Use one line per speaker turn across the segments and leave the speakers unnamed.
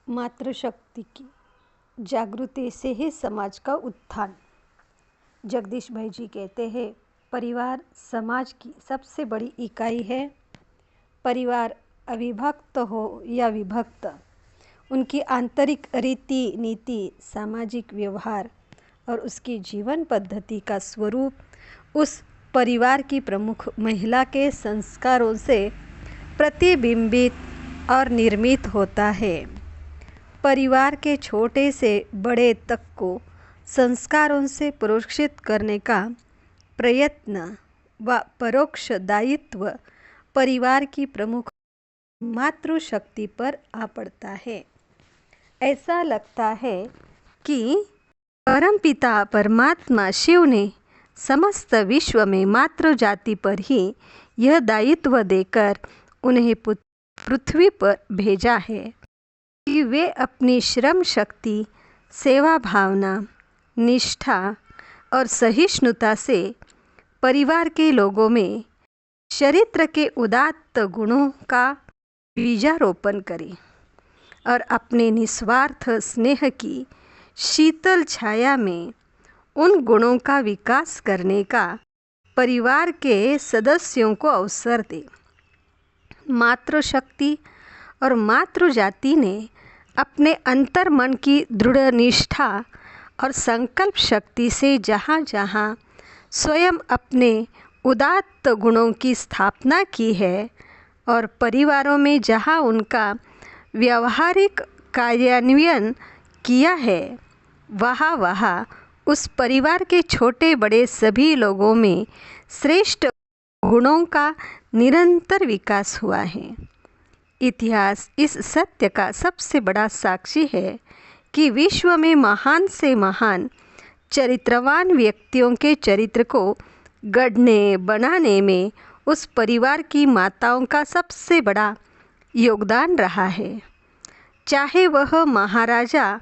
मातृशक्ति की जागृति से ही समाज का उत्थान। जगदीश भाई जी कहते हैं, परिवार समाज की सबसे बड़ी इकाई है। परिवार अविभक्त हो या विभक्त, उनकी आंतरिक रीति नीति, सामाजिक व्यवहार और उसकी जीवन पद्धति का स्वरूप उस परिवार की प्रमुख महिला के संस्कारों से प्रतिबिंबित और निर्मित होता है। परिवार के छोटे से बड़े तक को संस्कारों से प्रोक्षित करने का प्रयत्न व परोक्ष दायित्व परिवार की प्रमुख मातृशक्ति पर आ पड़ता है। ऐसा लगता है कि परमपिता परमात्मा शिव ने समस्त विश्व में मातृ जाति पर ही यह दायित्व देकर उन्हें पृथ्वी पर भेजा है कि वे अपनी श्रम शक्ति, सेवा भावना, निष्ठा और सहिष्णुता से परिवार के लोगों में चरित्र के उदात्त गुणों का बीजारोपण करें और अपने निस्वार्थ स्नेह की शीतल छाया में उन गुणों का विकास करने का परिवार के सदस्यों को अवसर दें। मातृशक्ति और मातृजाति ने अपने अंतर्मन की दृढ़ निष्ठा और संकल्प शक्ति से जहाँ जहाँ स्वयं अपने उदात्त गुणों की स्थापना की है और परिवारों में जहाँ उनका व्यावहारिक कार्यान्वयन किया है, वहाँ वहाँ उस परिवार के छोटे बड़े सभी लोगों में श्रेष्ठ गुणों का निरंतर विकास हुआ है। इतिहास इस सत्य का सबसे बड़ा साक्षी है कि विश्व में महान से महान चरित्रवान व्यक्तियों के चरित्र को गढ़ने बनाने में उस परिवार की माताओं का सबसे बड़ा योगदान रहा है। चाहे वह महाराजा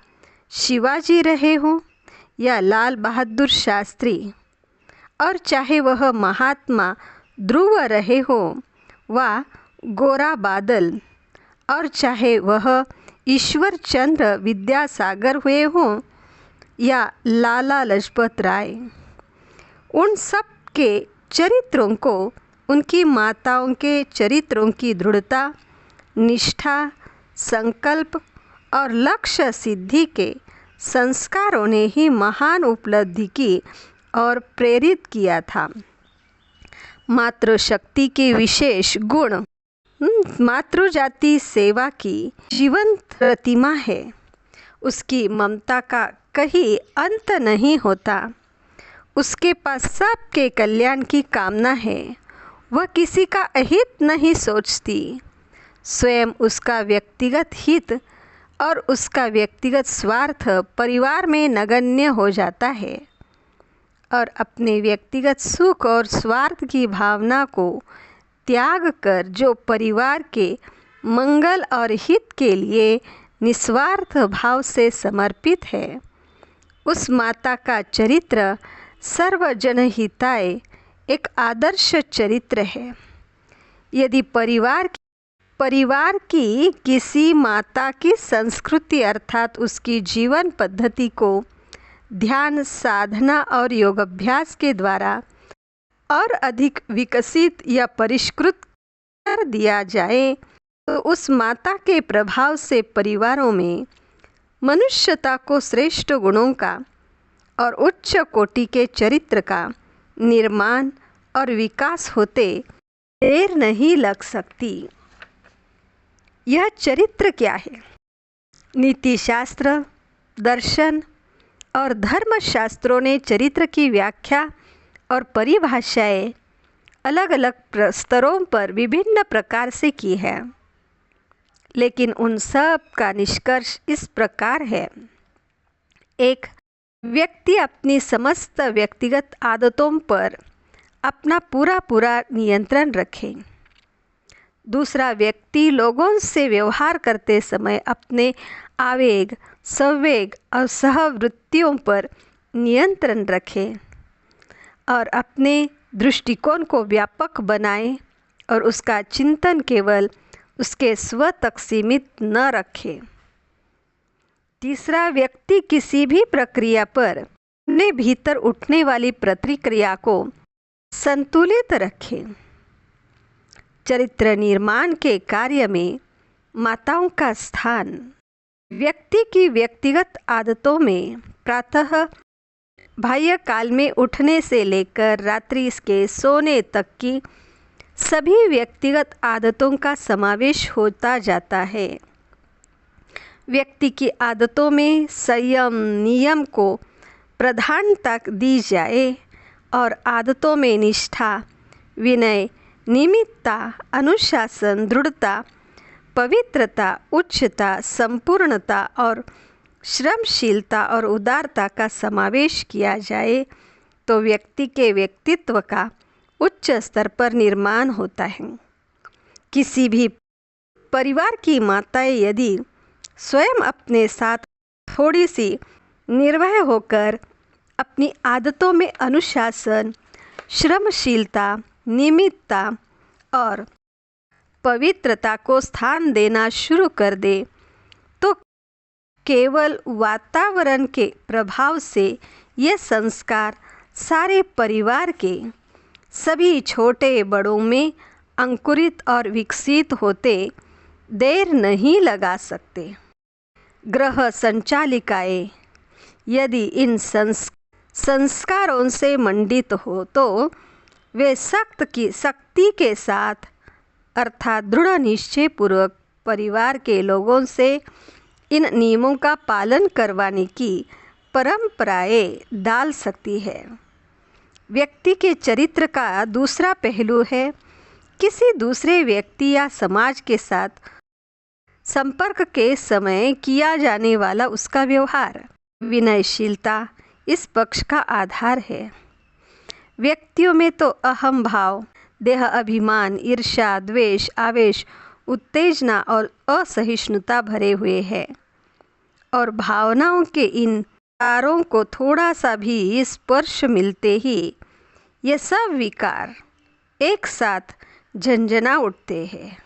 शिवाजी रहे हों या लाल बहादुर शास्त्री, और चाहे वह महात्मा ध्रुव रहे हों व गोरा बादल, और चाहे वह ईश्वर चंद्र विद्यासागर हुए हों या लाला लाजपत राय, उन सब के चरित्रों को उनकी माताओं के चरित्रों की दृढ़ता, निष्ठा, संकल्प और लक्ष्य सिद्धि के संस्कारों ने ही महान उपलब्धि की और प्रेरित किया था। मातृशक्ति के विशेष गुण मातृजाति सेवा की जीवंत प्रतिमा है। उसकी ममता का कहीं अंत नहीं होता। उसके पास सबके कल्याण की कामना है। वह किसी का अहित नहीं सोचती। स्वयं उसका व्यक्तिगत हित और उसका व्यक्तिगत स्वार्थ परिवार में नगण्य हो जाता है और अपने व्यक्तिगत सुख और स्वार्थ की भावना को त्याग कर जो परिवार के मंगल और हित के लिए निस्वार्थ भाव से समर्पित है, उस माता का चरित्र सर्वजनहिताय एक आदर्श चरित्र है। यदि परिवार की किसी माता की संस्कृति अर्थात उसकी जीवन पद्धति को ध्यान, साधना और योगाभ्यास के द्वारा और अधिक विकसित या परिष्कृत कर दिया जाए तो उस माता के प्रभाव से परिवारों में मनुष्यता को श्रेष्ठ गुणों का और उच्च कोटि के चरित्र का निर्माण और विकास होते देर नहीं लग सकती। यह चरित्र क्या है? नीति शास्त्र, दर्शन और धर्मशास्त्रों ने चरित्र की व्याख्या और परिभाषाएं अलग अलग स्तरों पर विभिन्न प्रकार से की है, लेकिन उन सब का निष्कर्ष इस प्रकार है। एक व्यक्ति अपनी समस्त व्यक्तिगत आदतों पर अपना पूरा नियंत्रण रखे। दूसरा व्यक्ति लोगों से व्यवहार करते समय अपने आवेग, संवेग और सहवृत्तियों पर नियंत्रण रखे और अपने दृष्टिकोण को व्यापक बनाए और उसका चिंतन केवल उसके स्व तक सीमित न रखे। तीसरा, व्यक्ति किसी भी प्रक्रिया पर अपने भीतर उठने वाली प्रतिक्रिया को संतुलित रखे। चरित्र निर्माण के कार्य में माताओं का स्थान व्यक्ति की व्यक्तिगत आदतों में प्रातः बाह्य काल में उठने से लेकर रात्रि के सोने तक की सभी व्यक्तिगत आदतों का समावेश होता जाता है। व्यक्ति की आदतों में संयम नियम को प्रधानता दी जाए और आदतों में निष्ठा, विनय, नियमितता, अनुशासन, दृढ़ता, पवित्रता, उच्चता, संपूर्णता और श्रमशीलता और उदारता का समावेश किया जाए तो व्यक्ति के व्यक्तित्व का उच्च स्तर पर निर्माण होता है। किसी भी परिवार की माताएं यदि स्वयं अपने साथ थोड़ी सी निर्भय होकर अपनी आदतों में अनुशासन, श्रमशीलता, नियमितता और पवित्रता को स्थान देना शुरू कर दे तो केवल वातावरण के प्रभाव से ये संस्कार सारे परिवार के सभी छोटे बड़ों में अंकुरित और विकसित होते देर नहीं लगा सकते। ग्रह संचालिकाएं यदि इन संस्कारों से मंडित हो तो वे शक्ति के साथ अर्थात दृढ़ निश्चय पूर्वक परिवार के लोगों से इन नियमों का पालन करवाने की परंपराएं डाल सकती है। व्यक्ति के चरित्र का दूसरा पहलू है किसी दूसरे व्यक्ति या समाज के साथ संपर्क के समय किया जाने वाला उसका व्यवहार। विनयशीलता इस पक्ष का आधार है। व्यक्तियों में तो अहम भाव, देह अभिमान, ईर्ष्या, द्वेष, आवेश, उत्तेजना और असहिष्णुता भरे हुए हैं और भावनाओं के इन तारों को थोड़ा सा भी स्पर्श मिलते ही ये सब विकार एक साथ झंझना उठते हैं।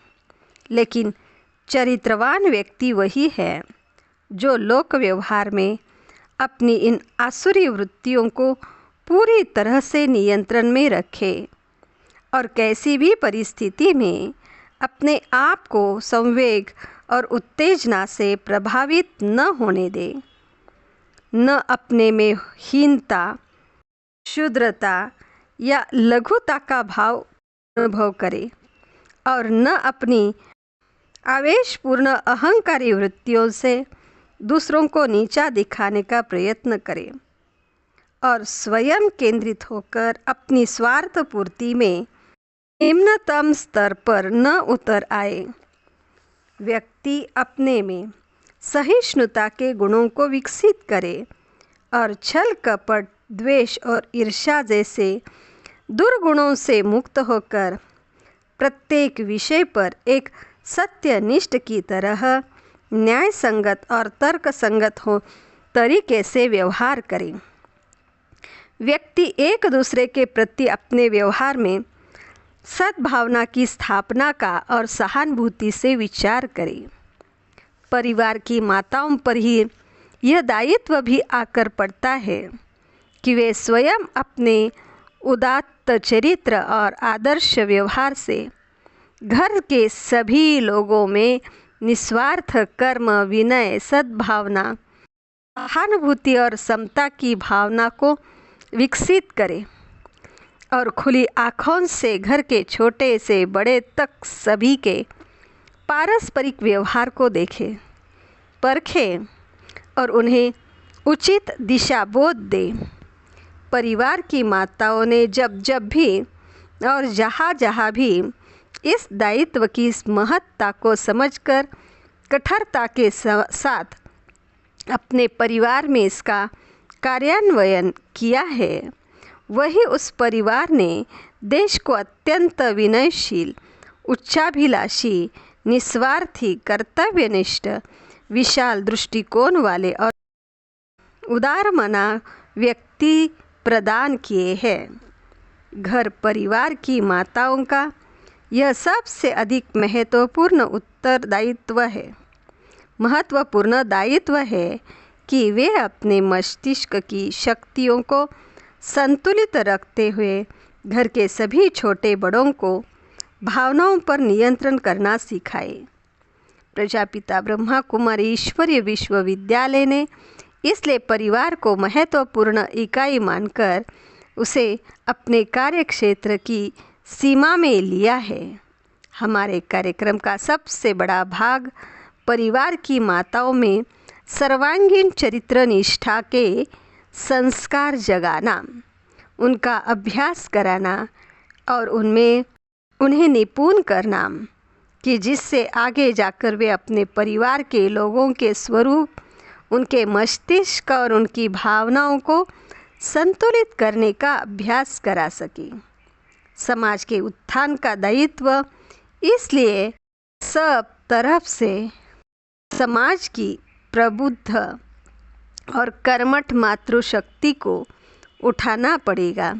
लेकिन चरित्रवान व्यक्ति वही है जो लोक व्यवहार में अपनी इन आसुरी वृत्तियों को पूरी तरह से नियंत्रण में रखे और कैसी भी परिस्थिति में अपने आप को संवेग और उत्तेजना से प्रभावित न होने दे, न अपने में हीनता, क्षुद्रता या लघुता का भाव अनुभव करे और न अपनी आवेशपूर्ण अहंकारी वृत्तियों से दूसरों को नीचा दिखाने का प्रयत्न करे और स्वयं केंद्रित होकर अपनी स्वार्थ पूर्ति में निम्नतम स्तर पर न उतर आए। व्यक्ति अपने में सहिष्णुता के गुणों को विकसित करे और छल कपट, द्वेष और ईर्ष्या जैसे दुर्गुणों से मुक्त होकर प्रत्येक विषय पर एक सत्यनिष्ठ की तरह न्याय संगत और तर्क संगत हो तरीके से व्यवहार करें। व्यक्ति एक दूसरे के प्रति अपने व्यवहार में सद्भावना की स्थापना का और सहानुभूति से विचार करे। परिवार की माताओं पर ही यह दायित्व भी आकर पड़ता है कि वे स्वयं अपने उदात्त चरित्र और आदर्श व्यवहार से घर के सभी लोगों में निस्वार्थ कर्म, विनय, सद्भावना, सहानुभूति और समता की भावना को विकसित करें और खुली आँखों से घर के छोटे से बड़े तक सभी के पारस्परिक व्यवहार को देखें, परखें और उन्हें उचित दिशा बोध दें। परिवार की माताओं ने जब जब भी और जहाँ जहाँ भी इस दायित्व की महत्ता को समझकर कठोरता के साथ अपने परिवार में इसका कार्यान्वयन किया है, वही उस परिवार ने देश को अत्यंत विनयशील, उच्चाभिलाषी, निस्वार्थी, कर्तव्यनिष्ठ, विशाल दृष्टिकोण वाले और उदारमना व्यक्ति प्रदान किए हैं। घर परिवार की माताओं का यह सबसे अधिक महत्वपूर्ण उत्तरदायित्व है। महत्वपूर्ण दायित्व है कि वे अपने मस्तिष्क की शक्तियों को संतुलित रखते हुए घर के सभी छोटे बड़ों को भावनाओं पर नियंत्रण करना सिखाएं। प्रजापिता ब्रह्मा कुमारी ईश्वरीय विश्वविद्यालय ने इसलिए परिवार को महत्वपूर्ण इकाई मानकर उसे अपने कार्यक्षेत्र की सीमा में लिया है। हमारे कार्यक्रम का सबसे बड़ा भाग परिवार की माताओं में सर्वांगीण चरित्र निष्ठा के संस्कार जगाना, उनका अभ्यास कराना और उन्हें निपुण करना कि जिससे आगे जाकर वे अपने परिवार के लोगों के स्वरूप, उनके मस्तिष्क और उनकी भावनाओं को संतुलित करने का अभ्यास करा सकें। समाज के उत्थान का दायित्व इसलिए सब तरफ से समाज की प्रबुद्ध और कर्मठ मातृशक्ति को उठाना पड़ेगा।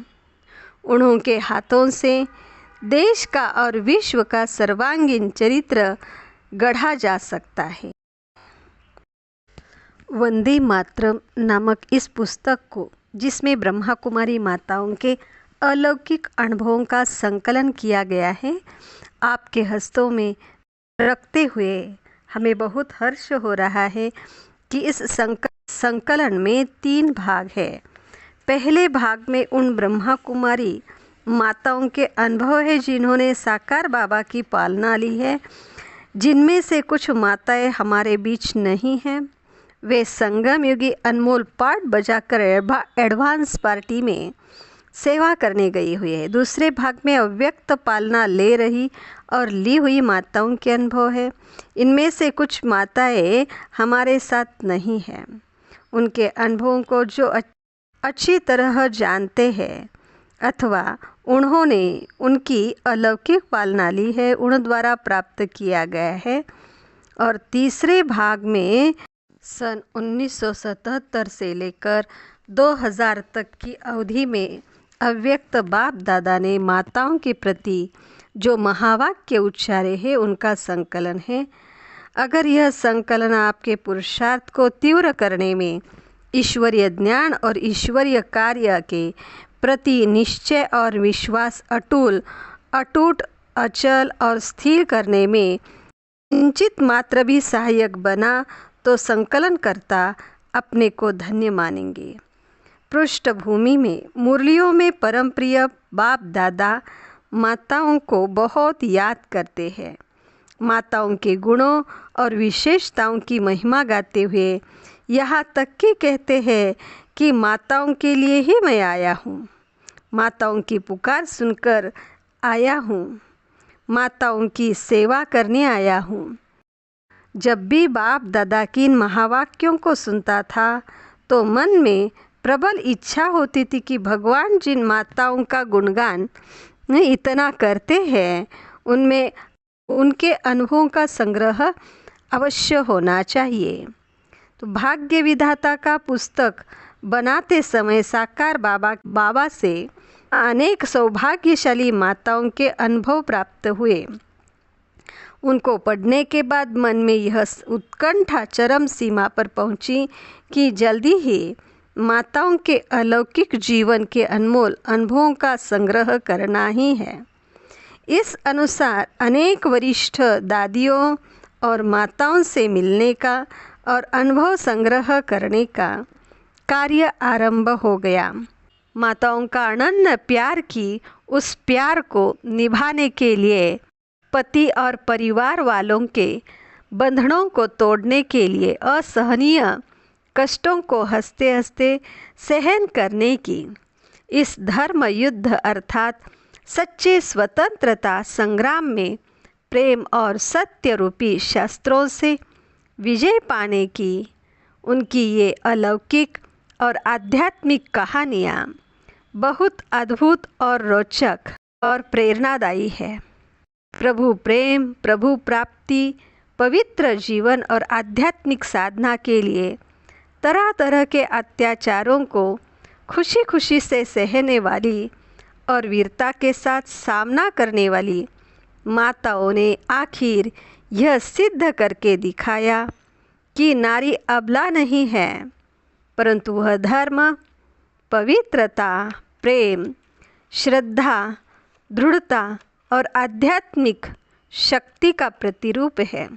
उन्होंने हाथों से देश का और विश्व का सर्वांगीण चरित्र गढ़ा जा सकता है। वंदे मातरम नामक इस पुस्तक को, जिसमें ब्रह्मा कुमारी माताओं के अलौकिक अनुभवों का संकलन किया गया है, आपके हस्तों में रखते हुए हमें बहुत हर्ष हो रहा है कि इस संकलन में 3 भाग है। पहले भाग में उन ब्रह्मा कुमारी माताओं के अनुभव है जिन्होंने साकार बाबा की पालना ली है। जिनमें से कुछ माताएं हमारे बीच नहीं हैं, वे संगम युगी अनमोल पाठ बजाकर एडवांस पार्टी में सेवा करने गई हुई है। दूसरे भाग में अव्यक्त पालना ले रही और ली हुई माताओं के अनुभव है। इनमें से कुछ माताएं हमारे साथ नहीं हैं। उनके अनुभवों को जो अच्छी तरह जानते हैं अथवा उन्होंने उनकी अलौकिक पालना ली है, उन द्वारा प्राप्त किया गया है। और तीसरे भाग में सन 1977 से लेकर 2000 तक की अवधि में अव्यक्त बाप दादा ने माताओं के प्रति जो महावाक्य उच्चारे हैं, उनका संकलन है। अगर यह संकलन आपके पुरुषार्थ को तीव्र करने में, ईश्वरीय ज्ञान और ईश्वरीय कार्य के प्रति निश्चय और विश्वास अटूट, अचल और स्थिर करने में किंचित मात्र भी सहायक बना, तो संकलनकर्ता अपने को धन्य मानेंगे। पृष्ठभूमि में मुरलियों में परम प्रिय बाप दादा माताओं को बहुत याद करते हैं। माताओं के गुणों और विशेषताओं की महिमा गाते हुए यहाँ तक कि कहते हैं कि माताओं के लिए ही मैं आया हूँ, माताओं की पुकार सुनकर आया हूँ, माताओं की सेवा करने आया हूँ। जब भी बाप दादा की इन महावाक्यों को सुनता था तो मन में प्रबल इच्छा होती थी कि भगवान जिन माताओं का गुणगान इतना करते हैं, उनमें उनके अनुभवों का संग्रह अवश्य होना चाहिए। तो भाग्य विधाता का पुस्तक बनाते समय साकार बाबा से अनेक सौभाग्यशाली माताओं के अनुभव प्राप्त हुए। उनको पढ़ने के बाद मन में यह उत्कंठा चरम सीमा पर पहुंची कि जल्दी ही माताओं के अलौकिक जीवन के अनमोल अनुभवों का संग्रह करना ही है। इस अनुसार अनेक वरिष्ठ दादियों और माताओं से मिलने का और अनुभव संग्रह करने का कार्य आरंभ हो गया। माताओं का अनन्य प्यार की उस प्यार को निभाने के लिए, पति और परिवार वालों के बंधनों को तोड़ने के लिए, असहनीय कष्टों को हंसते हंसते सहन करने की, इस धर्म युद्ध अर्थात सच्चे स्वतंत्रता संग्राम में प्रेम और सत्य रूपी शास्त्रों से विजय पाने की उनकी ये अलौकिक और आध्यात्मिक कहानियाँ बहुत अद्भुत और रोचक और प्रेरणादायी है। प्रभु प्रेम, प्रभु प्राप्ति, पवित्र जीवन और आध्यात्मिक साधना के लिए तरह तरह के अत्याचारों को खुशी खुशी से सहने वाली और वीरता के साथ सामना करने वाली माताओं ने आखिर यह सिद्ध करके दिखाया कि नारी अबला नहीं है, परंतु वह धर्म, पवित्रता, प्रेम, श्रद्धा, दृढ़ता और आध्यात्मिक शक्ति का प्रतिरूप है।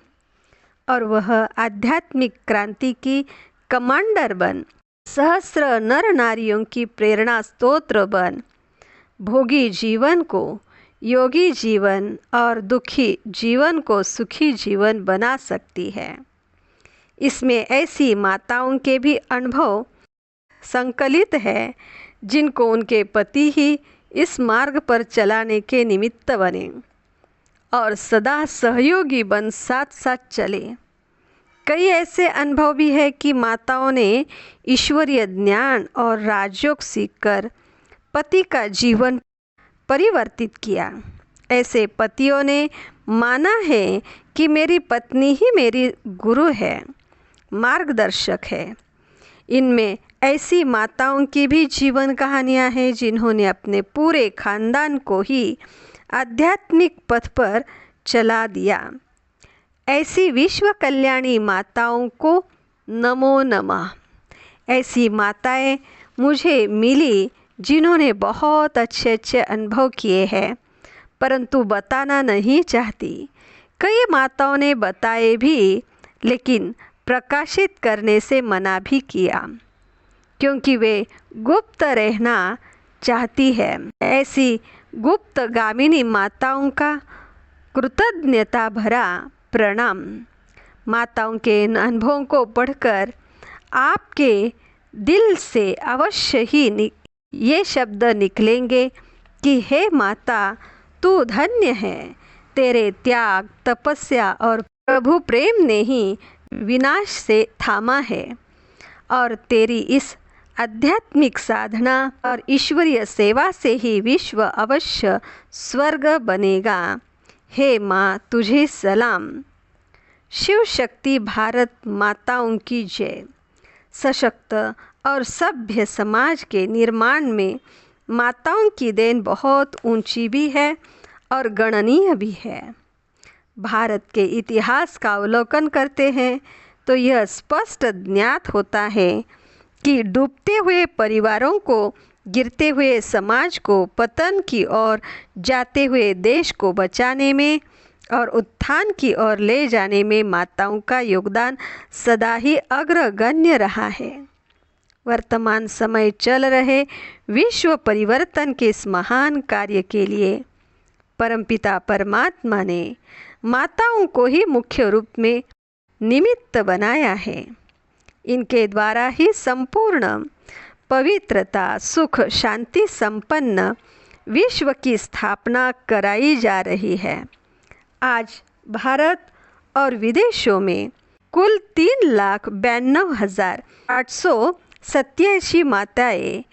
और वह आध्यात्मिक क्रांति की कमांडर बन, सहस्र नर नारियों की प्रेरणा स्तोत्र बन, भोगी जीवन को योगी जीवन और दुखी जीवन को सुखी जीवन बना सकती है। इसमें ऐसी माताओं के भी अनुभव संकलित है जिनको उनके पति ही इस मार्ग पर चलाने के निमित्त बने और सदा सहयोगी बन साथ साथ चले। कई ऐसे अनुभव भी है कि माताओं ने ईश्वरीय ज्ञान और राजयोग सीखकर पति का जीवन परिवर्तित किया। ऐसे पतियों ने माना है कि मेरी पत्नी ही मेरी गुरु है, मार्गदर्शक है। इनमें ऐसी माताओं की भी जीवन कहानियाँ हैं जिन्होंने अपने पूरे खानदान को ही आध्यात्मिक पथ पर चला दिया। ऐसी विश्व कल्याणी माताओं को नमो नमः। ऐसी माताएं मुझे मिली जिन्होंने बहुत अच्छे अच्छे अनुभव किए हैं, परंतु बताना नहीं चाहती। कई माताओं ने बताए भी, लेकिन प्रकाशित करने से मना भी किया, क्योंकि वे गुप्त रहना चाहती है। ऐसी गुप्त गामिनी माताओं का कृतज्ञता भरा प्रणाम। माताओं के इन अनुभवों को पढ़कर आपके दिल से अवश्य ही ये शब्द निकलेंगे कि हे माता, तू धन्य है। तेरे त्याग, तपस्या और प्रभु प्रेम ने ही विनाश से थामा है और तेरी इस आध्यात्मिक साधना और ईश्वरीय सेवा से ही विश्व अवश्य स्वर्ग बनेगा। हे माँ, तुझे सलाम। शिव शक्ति भारत माताओं की जय। सशक्त और सभ्य समाज के निर्माण में माताओं की देन बहुत ऊंची भी है और गणनीय भी है। भारत के इतिहास का अवलोकन करते हैं तो यह स्पष्ट ज्ञात होता है कि डूबते हुए परिवारों को, गिरते हुए समाज को पतन की ओर जाते हुए देश को बचाने में और उत्थान की ओर ले जाने में माताओं का योगदान सदा ही अग्रगण्य रहा है। वर्तमान समय चल रहे विश्व परिवर्तन के इस महान कार्य के लिए परमपिता परमात्मा ने माताओं को ही मुख्य रूप में निमित्त बनाया है। इनके द्वारा ही संपूर्ण पवित्रता, सुख, शांति संपन्न विश्व की स्थापना कराई जा रही है। आज भारत और विदेशों में कुल 3,92,887 माताएं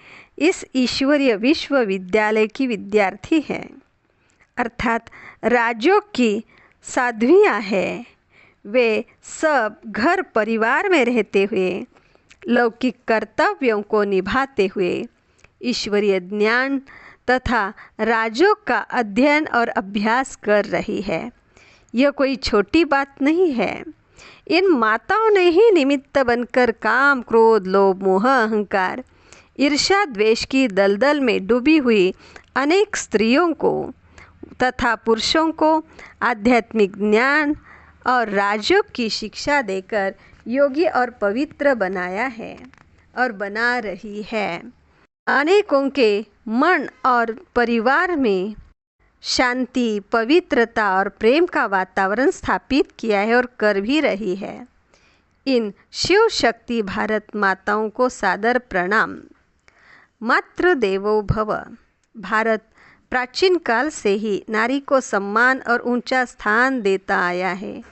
इस ईश्वरीय विश्वविद्यालय की विद्यार्थी हैं, अर्थात राजयोग की साध्वियाँ हैं। वे सब घर परिवार में रहते हुए लौकिक कर्तव्यों को निभाते हुए ईश्वरीय ज्ञान तथा राजयोग का अध्ययन और अभ्यास कर रही है। यह कोई छोटी बात नहीं है। इन माताओं ने ही निमित्त बनकर काम, क्रोध, लोभ, मोह, अहंकार, ईर्ष्या, द्वेष की दलदल में डूबी हुई अनेक स्त्रियों को तथा पुरुषों को आध्यात्मिक ज्ञान और राजयोग की शिक्षा देकर योगी और पवित्र बनाया है और बना रही है। अनेकों के मन और परिवार में शांति, पवित्रता और प्रेम का वातावरण स्थापित किया है और कर भी रही है। इन शिव शक्ति भारत माताओं को सादर प्रणाम। मातृ देवो भव। भारत प्राचीन काल से ही नारी को सम्मान और ऊंचा स्थान देता आया है।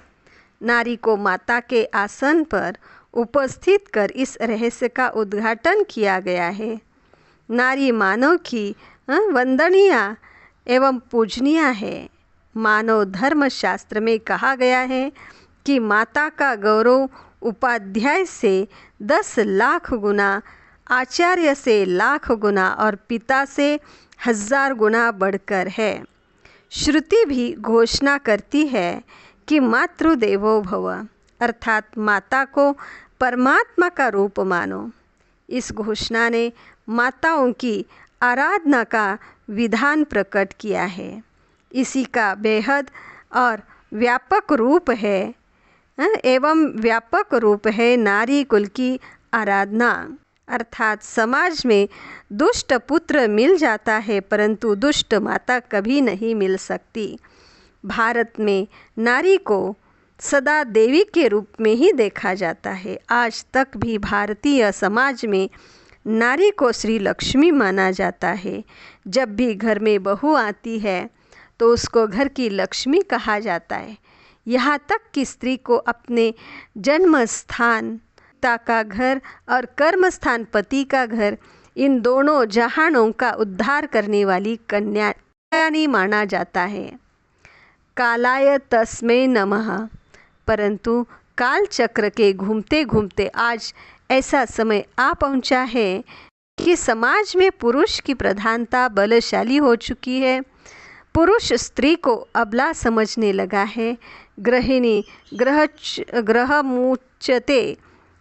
नारी को माता के आसन पर उपस्थित कर इस रहस्य का उद्घाटन किया गया है। नारी मानव की वंदनीय एवं पूजनीय है। मानव धर्म शास्त्र में कहा गया है कि माता का गौरव उपाध्याय से 10 लाख गुना, आचार्य से लाख गुना और पिता से 1000 गुना बढ़कर है। श्रुति भी घोषणा करती है कि मातृदेवो भव, अर्थात माता को परमात्मा का रूप मानो। इस घोषणा ने माताओं की आराधना का विधान प्रकट किया है। इसी का बेहद और व्यापक रूप है एवं व्यापक रूप है नारी कुल की आराधना। अर्थात समाज में दुष्ट पुत्र मिल जाता है परंतु दुष्ट माता कभी नहीं मिल सकती। भारत में नारी को सदा देवी के रूप में ही देखा जाता है। आज तक भी भारतीय समाज में नारी को श्री लक्ष्मी माना जाता है। जब भी घर में बहू आती है तो उसको घर की लक्ष्मी कहा जाता है। यहाँ तक कि स्त्री को अपने जन्म स्थान पिता का घर और कर्म स्थान पति का घर, इन दोनों जहानों का उद्धार करने वाली कन्या माना जाता है। कालाय तस्मै नमः। परंतु काल चक्र के घूमते घूमते आज ऐसा समय आ पहुंचा है कि समाज में पुरुष की प्रधानता बलशाली हो चुकी है। पुरुष स्त्री को अबला समझने लगा है। गृहिणी ग्रह मुच्यते,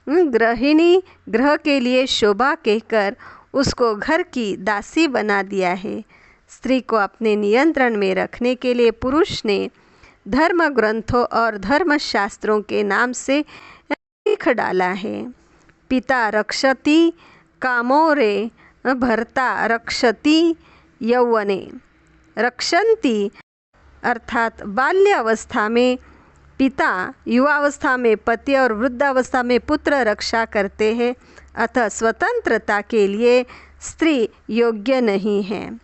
गृहिणी ग्रह के लिए शोभा कहकर उसको घर की दासी बना दिया है। स्त्री को अपने नियंत्रण में रखने के लिए पुरुष ने धर्म ग्रंथों और धर्म शास्त्रों के नाम से लिख डाला है। पिता रक्षति कामोरे, भर्ता रक्षति यौवने। रक्षन्ति अर्थात बाल्यावस्था में पिता, युवावस्था में पति और वृद्धावस्था में पुत्र रक्षा करते हैं। अतः स्वतंत्रता के लिए स्त्री योग्य नहीं है।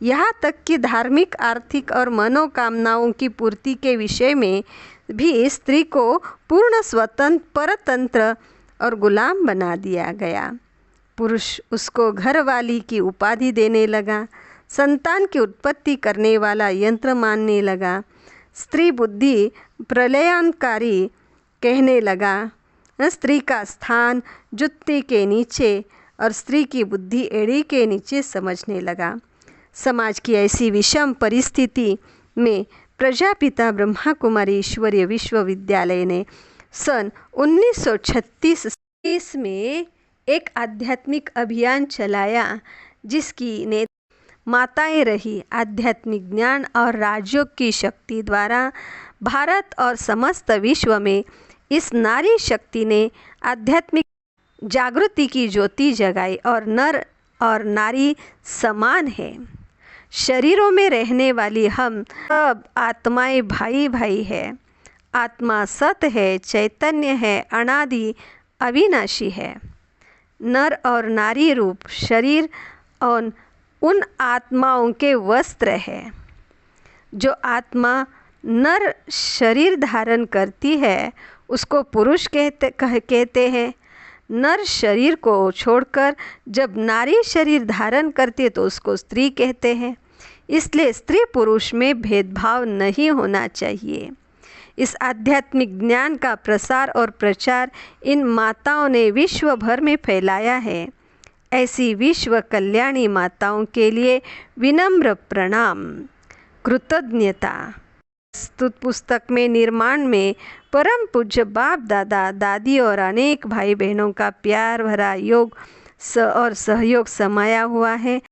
यहाँ तक कि धार्मिक, आर्थिक और मनोकामनाओं की पूर्ति के विषय में भी स्त्री को पूर्ण स्वतंत्र, परतंत्र और गुलाम बना दिया गया। पुरुष उसको घरवाली की उपाधि देने लगा, संतान की उत्पत्ति करने वाला यंत्र मानने लगा। स्त्री बुद्धि प्रलयनकारी कहने लगा। स्त्री का स्थान जुत्ती के नीचे और स्त्री की बुद्धि एड़ी के नीचे समझने लगा। समाज की ऐसी विषम परिस्थिति में प्रजापिता ब्रह्मा कुमारी ईश्वरीय विश्वविद्यालय ने सन 1936 में एक आध्यात्मिक अभियान चलाया जिसकी नेतृत्व माताएं रही। आध्यात्मिक ज्ञान और राजयोग की शक्ति द्वारा भारत और समस्त विश्व में इस नारी शक्ति ने आध्यात्मिक जागृति की ज्योति जगाई और नर और नारी समान है। शरीरों में रहने वाली हम सब आत्माएं भाई भाई है। आत्मा सत है, चैतन्य है, अनादि अविनाशी है। नर और नारी रूप शरीर और उन आत्माओं के वस्त्र है। जो आत्मा नर शरीर धारण करती है उसको पुरुष कहते हैं। नर शरीर को छोड़कर जब नारी शरीर धारण करती है तो उसको स्त्री कहते हैं। इसलिए स्त्री पुरुष में भेदभाव नहीं होना चाहिए। इस आध्यात्मिक ज्ञान का प्रसार और प्रचार इन माताओं ने विश्व भर में फैलाया है। ऐसी विश्व कल्याणी माताओं के लिए विनम्र प्रणाम, कृतज्ञता। प्रस्तुत पुस्तक में निर्माण में परम पूज्य बाप दादा दादी और अनेक भाई बहनों का प्यार भरा योग और सहयोग समाया हुआ है।